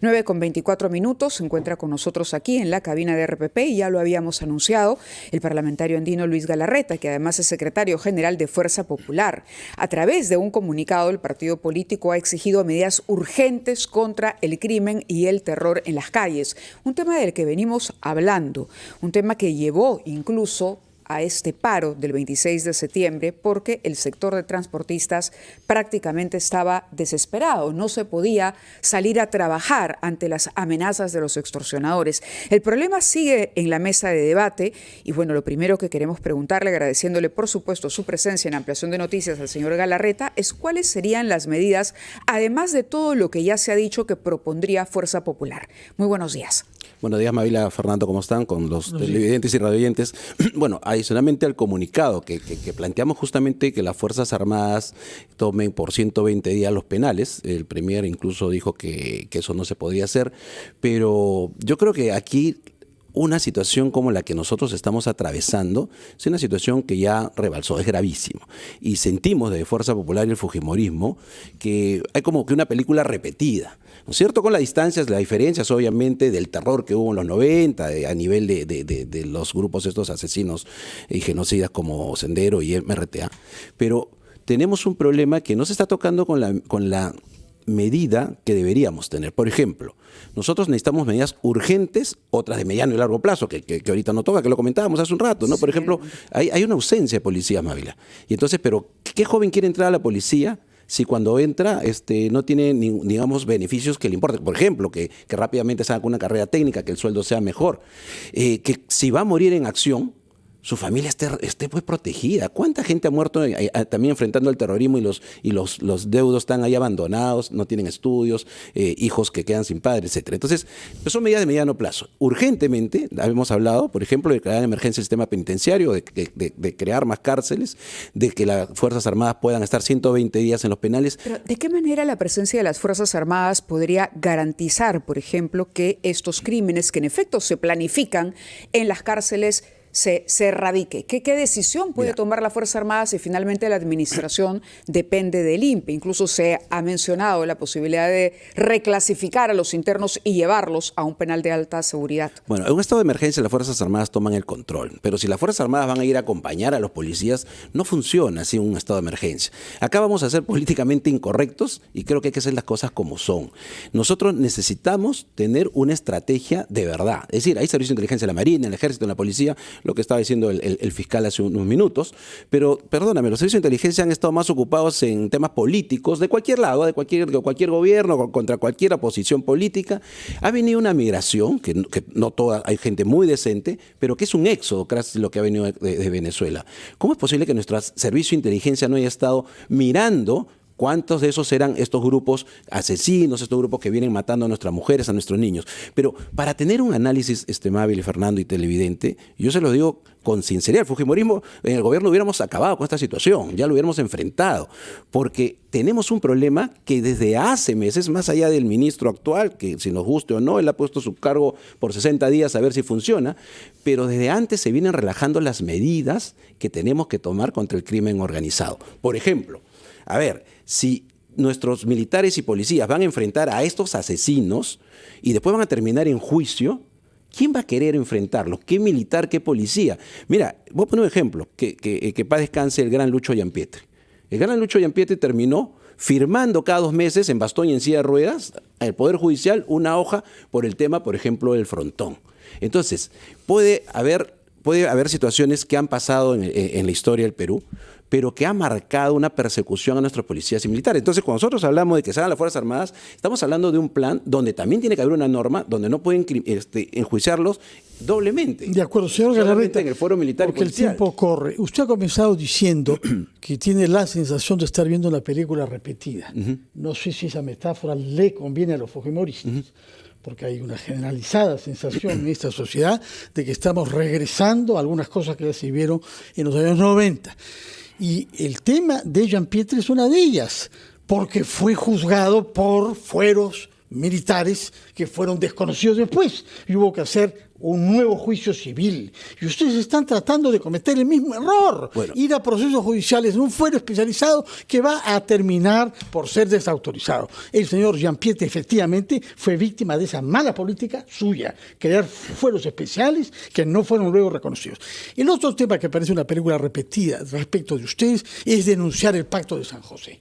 9:24 se encuentra con nosotros aquí en la cabina de RPP y ya lo habíamos anunciado, el parlamentario andino Luis Galarreta, que además es secretario general de Fuerza Popular. A través de un comunicado, el partido político ha exigido medidas urgentes contra el crimen y el terror en las calles, un tema del que venimos hablando, un tema que llevó incluso a este paro del 26 de septiembre porque el sector de transportistas prácticamente estaba desesperado, no se podía salir a trabajar ante las amenazas de los extorsionadores. El problema sigue en la mesa de debate y bueno, lo primero que queremos preguntarle, agradeciéndole por supuesto su presencia en Ampliación de Noticias al señor Galarreta, es cuáles serían las medidas, además de todo lo que ya se ha dicho que propondría Fuerza Popular. Muy buenos días. Buenos días, Mavila, Fernando, ¿cómo están? Con los televidentes y radioyentes. Bueno, adicionalmente al comunicado que planteamos justamente que las Fuerzas Armadas tomen por 120 días los penales. El premier incluso dijo que eso no se podía hacer, pero yo creo que aquí una situación como la que nosotros estamos atravesando es una situación que ya rebalsó, es gravísimo. Y sentimos desde Fuerza Popular y el fujimorismo que hay como que una película repetida, ¿no es cierto? Con las distancias, las diferencias obviamente del terror que hubo en los 90, a nivel de los grupos estos asesinos y genocidas como Sendero y MRTA. Pero tenemos un problema que no se está tocando con la medida que deberíamos tener. Por ejemplo, nosotros necesitamos medidas urgentes, otras de mediano y largo plazo, que ahorita no toca, que lo comentábamos hace un rato, ¿no? Por ejemplo, hay una ausencia de policías, Mávila. Y entonces, pero ¿qué joven quiere entrar a la policía si cuando entra no tiene, digamos, beneficios que le importen? Por ejemplo, que rápidamente salga una carrera técnica, que el sueldo sea mejor, que si va a morir en acción, su familia esté pues protegida. ¿Cuánta gente ha muerto también enfrentando el terrorismo y los deudos están ahí abandonados, no tienen estudios, hijos que quedan sin padres, etcétera? Entonces, pues son medidas de mediano plazo. Urgentemente, hemos hablado, por ejemplo, de crear en emergencia el sistema penitenciario, de crear más cárceles, de que las Fuerzas Armadas puedan estar 120 días en los penales. Pero, ¿de qué manera la presencia de las Fuerzas Armadas podría garantizar, por ejemplo, que estos crímenes que en efecto se planifican en las cárceles se erradique? ¿Qué decisión puede tomar la Fuerza Armada si finalmente la administración depende del INPE? Incluso se ha mencionado la posibilidad de reclasificar a los internos y llevarlos a un penal de alta seguridad. Bueno, en un estado de emergencia las Fuerzas Armadas toman el control, pero si las Fuerzas Armadas van a ir a acompañar a los policías, no funciona así un estado de emergencia. Acá vamos a ser políticamente incorrectos y creo que hay que hacer las cosas como son. Nosotros necesitamos tener una estrategia de verdad. Es decir, hay servicio de inteligencia en la Marina, en el Ejército, en la Policía, lo que estaba diciendo el fiscal hace unos minutos, pero perdóname, los servicios de inteligencia han estado más ocupados en temas políticos de cualquier lado, de cualquier gobierno, contra cualquier oposición política. Ha venido una migración, que no toda, hay gente muy decente, pero que es un éxodo, casi lo que ha venido de Venezuela. ¿Cómo es posible que nuestro servicio de inteligencia no haya estado mirando cuántos de esos eran estos grupos asesinos, estos grupos que vienen matando a nuestras mujeres, a nuestros niños? Pero para tener un análisis Mávila, Fernando y televidente, yo se lo digo con sinceridad, el fujimorismo en el gobierno hubiéramos acabado con esta situación, ya lo hubiéramos enfrentado, porque tenemos un problema que desde hace meses, más allá del ministro actual, que si nos guste o no, él ha puesto su cargo por 60 días a ver si funciona, pero desde antes se vienen relajando las medidas que tenemos que tomar contra el crimen organizado. Por ejemplo, a ver, si nuestros militares y policías van a enfrentar a estos asesinos y después van a terminar en juicio, ¿quién va a querer enfrentarlos? ¿Qué militar, qué policía? Mira, voy a poner un ejemplo, que paz descanse el gran Lucho Gianpietri. El gran Lucho Gianpietri terminó firmando cada 2 meses en bastón y en silla de ruedas al Poder Judicial una hoja por el tema, por ejemplo, del frontón. Entonces, puede haber situaciones que han pasado en la historia del Perú, pero que ha marcado una persecución a nuestros policías y militares. Entonces, cuando nosotros hablamos de que salgan las Fuerzas Armadas, estamos hablando de un plan donde también tiene que haber una norma donde no pueden enjuiciarlos doblemente. De acuerdo, señor Galarreta, en el foro militar porque el tiempo corre. Usted ha comenzado diciendo que tiene la sensación de estar viendo una película repetida. No sé si esa metáfora le conviene a los fujimoristas. Porque hay una generalizada sensación en esta sociedad de que estamos regresando a algunas cosas que ya se vieron en los años 90. Y el tema de Gianpietri es una de ellas, porque fue juzgado por fueros militares que fueron desconocidos después y hubo que hacer un nuevo juicio civil. Y ustedes están tratando de cometer el mismo error, ir a procesos judiciales en un fuero especializado que va a terminar por ser desautorizado. El señor Jean-Pierre efectivamente fue víctima de esa mala política suya, crear fueros especiales que no fueron luego reconocidos. El otro tema que parece una película repetida respecto de ustedes es denunciar el Pacto de San José.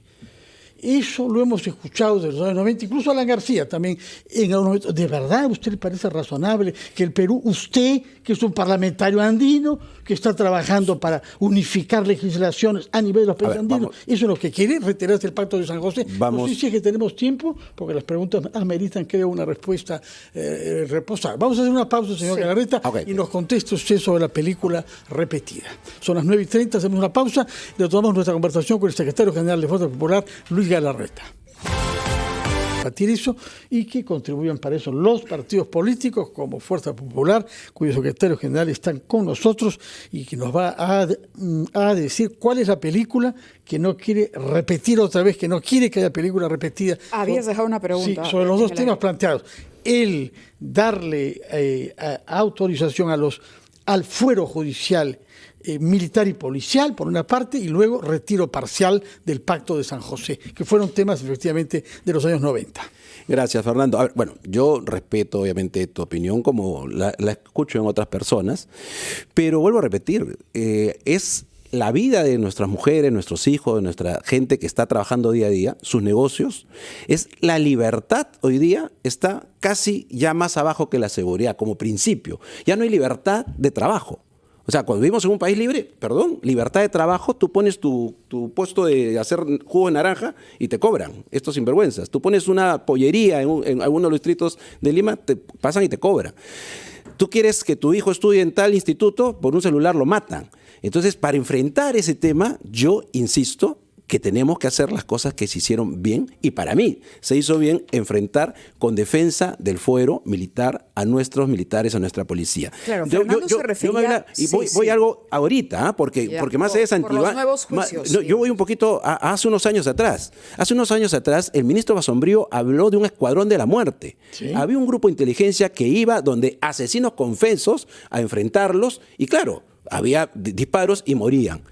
Eso lo hemos escuchado desde los años 90, incluso Alan García también en algún momento. ¿De verdad a usted le parece razonable que el Perú, usted, que es un parlamentario andino, que está trabajando para unificar legislaciones a nivel de los países andinos, eso es lo que quiere, retirarse el Pacto de San José? No sé si es que tenemos tiempo, porque las preguntas ameritan, creo, una respuesta reposada. Vamos a hacer una pausa, señor Galarreta, y nos conteste usted sobre la película repetida. Son las 9:30, hacemos una pausa y retomamos nuestra conversación con el secretario general de Fuerza Popular, Luis Galarreta. Eso, y que contribuyan para eso los partidos políticos como Fuerza Popular, cuyo secretario general están con nosotros y que nos va a decir cuál es la película que no quiere repetir otra vez, que no quiere que haya película repetida. Habías dejado una pregunta. Sí, sobre los dos temas planteados. El darle autorización al fuero judicial militar y policial, por una parte, y luego retiro parcial del Pacto de San José, que fueron temas, efectivamente, de los años 90. Gracias, Fernando. A ver, bueno, yo respeto, obviamente, tu opinión, como la escucho en otras personas, pero vuelvo a repetir, es la vida de nuestras mujeres, nuestros hijos, de nuestra gente que está trabajando día a día, sus negocios, es la libertad hoy día está casi ya más abajo que la seguridad, como principio. Ya no hay libertad de trabajo. O sea, cuando vivimos en un país libre, libertad de trabajo, tú pones tu puesto de hacer jugo de naranja y te cobran, estos sinvergüenzas. Tú pones una pollería en alguno de los distritos de Lima, te pasan y te cobran. Tú quieres que tu hijo estudie en tal instituto, por un celular lo matan. Entonces, para enfrentar ese tema, yo insisto que tenemos que hacer las cosas que se hicieron bien, y para mí se hizo bien enfrentar con defensa del fuero militar a nuestros militares, a nuestra policía. Claro, Fernando se refería... Voy algo ahorita, porque más allá de esa antigüedad, yo voy un poquito hace unos años atrás. Hace unos años atrás, el ministro Basombrío habló de un escuadrón de la muerte. ¿Sí? Había un grupo de inteligencia que iba donde asesinos confesos a enfrentarlos, y claro, había disparos y morían.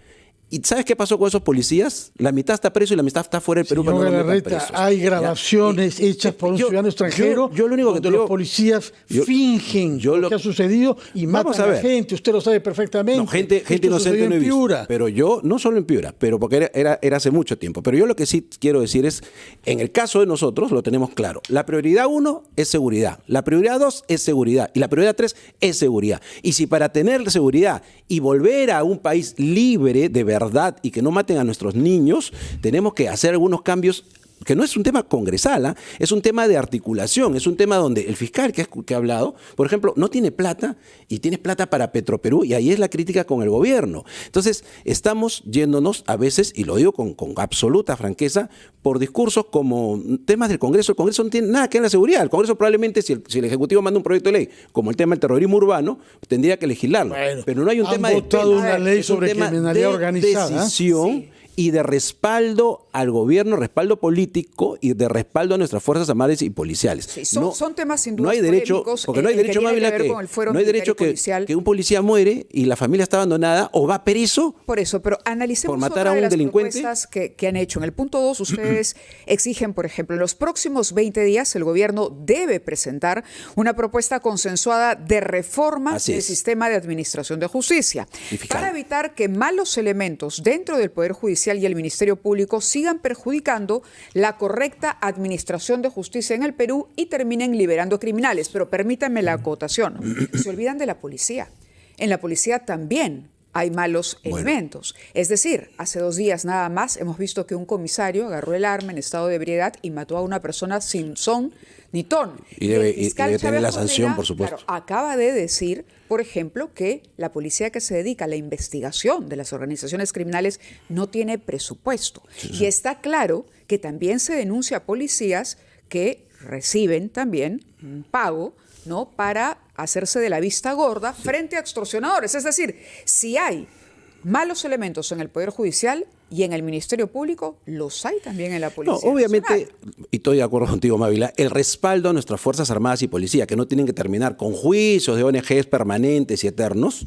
¿Y sabes qué pasó con esos policías? La mitad está preso y la mitad está fuera del Perú. Señor Galarreta, hay grabaciones hechas por un ciudadano extranjero yo lo único que donde los policías fingen lo que ha sucedido y matan a la gente. Usted lo sabe perfectamente. No, gente inocente no he visto. Pero yo, no solo en Piura, pero porque era hace mucho tiempo. Pero yo lo que sí quiero decir es, en el caso de nosotros, lo tenemos claro. La prioridad 1 es seguridad. La prioridad 2 es seguridad. Y la prioridad 3 es seguridad. Y si para tener seguridad y volver a un país libre de verdad y que no maten a nuestros niños, tenemos que hacer algunos cambios, que no es un tema congresal, es un tema de articulación, es un tema donde el fiscal que ha hablado, por ejemplo, no tiene plata y tiene plata para Petroperú, y ahí es la crítica con el gobierno. Entonces, estamos yéndonos a veces, y lo digo con absoluta franqueza, por discursos como temas del Congreso. El Congreso no tiene nada que ver en la seguridad. El Congreso probablemente, si el Ejecutivo manda un proyecto de ley, como el tema del terrorismo urbano, tendría que legislarlo. Bueno, pero no hay un tema de... Han votado una ley sobre criminalidad organizada. Decisión, y de respaldo al gobierno, respaldo político y de respaldo a nuestras Fuerzas Armadas y policiales. Sí, son temas sin duda no hay derecho, porque no hay derecho, Mávila, no hay derecho que un policía muere y la familia está abandonada o va preso. Por eso, pero analicemos por matar otra a un delincuente. Propuestas que han hecho. En el punto 2, ustedes exigen, por ejemplo, en los próximos 20 días el gobierno debe presentar una propuesta consensuada de reforma del sistema de administración de justicia para evitar que malos elementos dentro del Poder Judicial y el Ministerio Público sigan perjudicando la correcta administración de justicia en el Perú y terminen liberando criminales. Pero permítanme la acotación. Se olvidan de la policía. En la policía también hay malos elementos. Es decir, hace 2 días nada más hemos visto que un comisario agarró el arma en estado de ebriedad y mató a una persona sin son ni ton. Y debe tener la sanción, por supuesto. Claro, acaba de decir, por ejemplo, que la policía que se dedica a la investigación de las organizaciones criminales no tiene presupuesto. Y está claro que también se denuncia a policías que reciben también un pago, ¿no?, para hacerse de la vista gorda frente a extorsionadores. Es decir, si hay malos elementos en el Poder Judicial y en el Ministerio Público, los hay también en la Policía No, obviamente, Nacional. y estoy de acuerdo contigo, Mávila, el respaldo a nuestras Fuerzas Armadas y Policía, que no tienen que terminar con juicios de ONGs permanentes y eternos,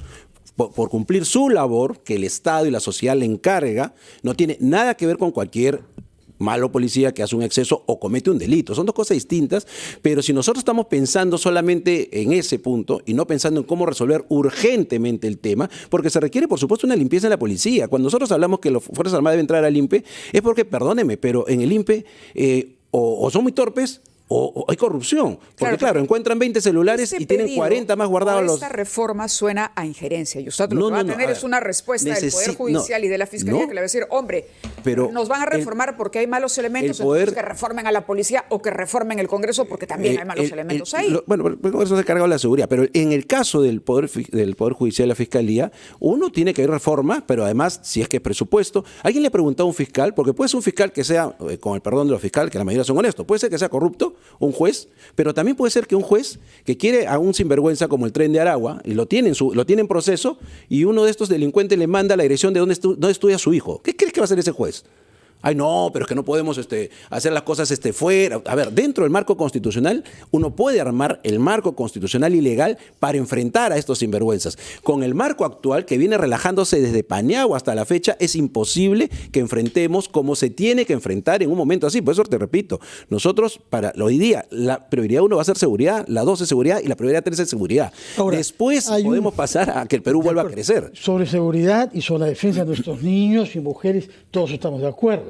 por cumplir su labor que el Estado y la sociedad le encarga, no tiene nada que ver con cualquier malo policía que hace un exceso o comete un delito. Son dos cosas distintas, pero si nosotros estamos pensando solamente en ese punto y no pensando en cómo resolver urgentemente el tema, porque se requiere, por supuesto, una limpieza en la policía. Cuando nosotros hablamos que las Fuerzas Armadas deben entrar al INPE, es porque, perdóneme, pero en el INPE o son muy torpes o hay corrupción. Porque claro, encuentran 20 celulares y tienen 40 más guardados. Esta reforma suena a injerencia y usted lo que va a tener es una respuesta del Poder Judicial y de la Fiscalía que le va a decir, hombre, pero nos van a reformar porque hay malos elementos, entonces que reformen a la policía o que reformen el Congreso porque también hay malos elementos ahí. Bueno, el Congreso se ha encargado de la seguridad, pero en el caso del Poder Judicial y la Fiscalía, uno tiene que ir reforma, pero además, si es que es presupuesto, alguien le ha preguntado a un fiscal, porque puede ser un fiscal que sea, con el perdón de los fiscales, que la mayoría son honestos, puede ser que sea corrupto, un juez, pero también puede ser que un juez que quiere a un sinvergüenza como el Tren de Aragua, y lo tiene en proceso, y uno de estos delincuentes le manda la dirección de dónde estudia su hijo. ¿Qué crees que va a hacer ese juez? Ay, no, pero es que no podemos hacer las cosas fuera. A ver, dentro del marco constitucional, uno puede armar el marco constitucional y legal para enfrentar a estos sinvergüenzas. Con el marco actual, que viene relajándose desde Paniagua hasta la fecha, es imposible que enfrentemos como se tiene que enfrentar en un momento así. Por eso te repito, nosotros, hoy día, la prioridad 1 va a ser seguridad, la 2 es seguridad y la prioridad 3 es seguridad. Ahora, después podemos pasar a que el Perú vuelva a crecer. Sobre seguridad y sobre la defensa de nuestros niños y mujeres, todos estamos de acuerdo.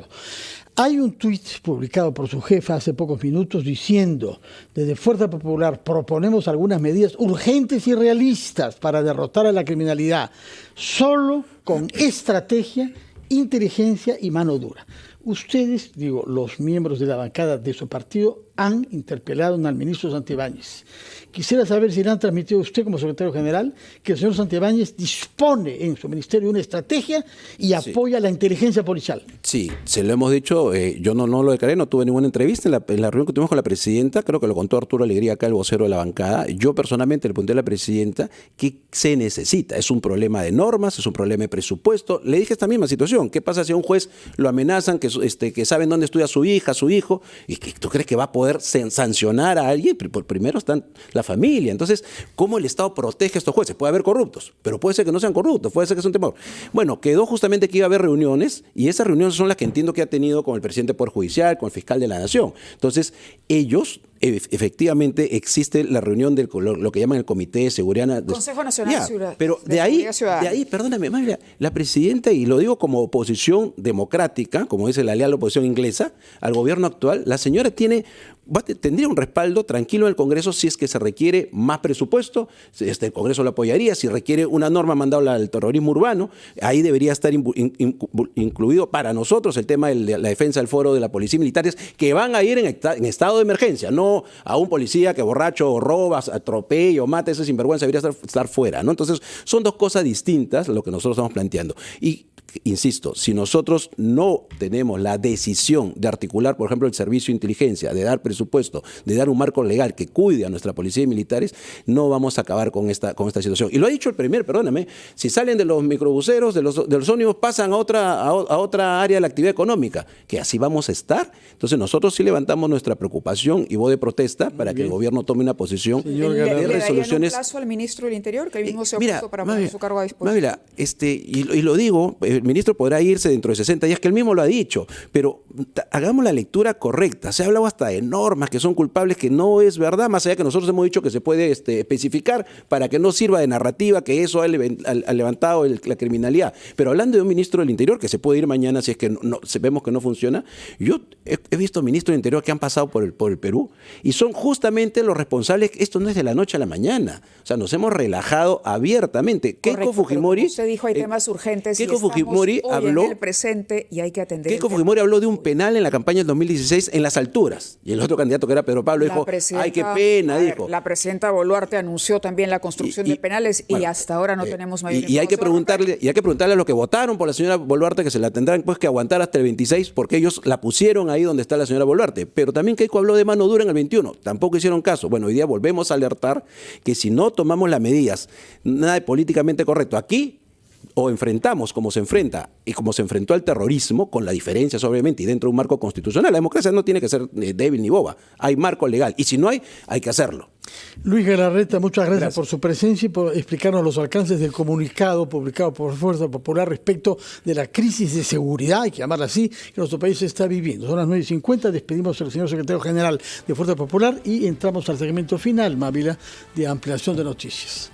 Hay un tuit publicado por su jefa hace pocos minutos diciendo: desde Fuerza Popular proponemos algunas medidas urgentes y realistas para derrotar a la criminalidad, solo con estrategia, inteligencia y mano dura. Ustedes, los miembros de la bancada de su partido, han interpelado al ministro Santibáñez. Quisiera saber si le han transmitido a usted como secretario general que el señor Santibáñez dispone en su ministerio de una estrategia y apoya la inteligencia policial. Sí, se lo hemos dicho, yo no lo declaré, no tuve ninguna entrevista en la reunión que tuvimos con la presidenta, creo que lo contó Arturo Alegría acá, el vocero de la bancada. Yo personalmente le pregunté a la presidenta qué se necesita. Es un problema de normas, es un problema de presupuesto. Le dije esta misma situación. ¿Qué pasa si a un juez lo amenazan, que saben dónde estudia su hija, su hijo, y que tú crees que va a poder sancionar a alguien? Primero están la familia. Entonces, ¿cómo el Estado protege a estos jueces? Puede haber corruptos, pero puede ser que no sean corruptos, puede ser que sea un temor. Bueno, quedó justamente que iba a haber reuniones, y esas reuniones son las que entiendo que ha tenido con el presidente del Poder Judicial, con el fiscal de la Nación. Entonces, ellos, efectivamente, existe la reunión de lo que llaman el Comité de Seguridad. Consejo Nacional de Ciudad. Pero de ahí, perdóname, Mayra, la presidenta, y lo digo como oposición democrática, como dice la leal oposición inglesa, al gobierno actual, la señora tendría un respaldo tranquilo en el Congreso si es que se requiere más presupuesto, el Congreso lo apoyaría. Si requiere una norma mandada al terrorismo urbano, ahí debería estar incluido para nosotros el tema de la defensa del foro de la policía militares, que van a ir en estado de emergencia, no a un policía que borracho roba, atropella o mata, ese sinvergüenza debería estar fuera, ¿no? Entonces, son dos cosas distintas lo que nosotros estamos planteando. Y insisto, si nosotros no tenemos la decisión de articular, por ejemplo, el servicio de inteligencia, de dar presupuesto, de dar un marco legal que cuide a nuestra policía y militares, no vamos a acabar con esta situación. Y lo ha dicho el Premier, perdóname, si salen de los microbuseros, de los ómnibus, pasan a otra área de la actividad económica, que así vamos a estar. Entonces nosotros sí levantamos nuestra preocupación y voz de protesta para que el gobierno tome una posición de resoluciones. ¿Le darían un plazo al ministro del Interior, que él mismo se opuso para poner su cargo a disposición? Mira, y lo digo, el ministro podrá irse dentro de 60 días, que él mismo lo ha dicho, pero hagamos la lectura correcta. Se ha hablado hasta de normas que son culpables, que no es verdad, más allá que nosotros hemos dicho que se puede especificar para que no sirva de narrativa, que eso ha levantado la criminalidad. Pero hablando de un ministro del Interior que se puede ir mañana si es que vemos que no funciona, yo he visto ministros del Interior que han pasado por el Perú y son justamente los responsables. Esto no es de la noche a la mañana. O sea, nos hemos relajado abiertamente. Keiko Fujimori, usted dijo hay temas urgentes. Keiko Fujimori habló en el presente y hay que atender. Keiko Fujimori habló de un penal en la campaña del 2016 en las alturas. Y el otro candidato, que era Pedro Pablo, dijo, ay, qué pena, dijo. La presidenta Boluarte anunció también la construcción de penales y hasta ahora no tenemos mayor y hay que preguntarle a los que votaron por la señora Boluarte, que se la tendrán pues que aguantar hasta el 26, porque ellos la pusieron ahí donde está la señora Boluarte. Pero también Keiko habló de mano dura en el 21. Tampoco hicieron caso. Bueno, hoy día volvemos a alertar que si no tomamos las medidas, nada de políticamente correcto aquí, o enfrentamos como se enfrenta y como se enfrentó al terrorismo, con la diferencia obviamente y dentro de un marco constitucional. La democracia no tiene que ser débil ni boba, hay marco legal y si no hay que hacerlo. Luis Galarreta, muchas gracias por su presencia y por explicarnos los alcances del comunicado publicado por Fuerza Popular respecto de la crisis de seguridad, hay que llamarla así, que nuestro país está viviendo. Son las 9:50, despedimos al señor secretario general de Fuerza Popular y entramos al segmento final, Mávila, de ampliación de noticias.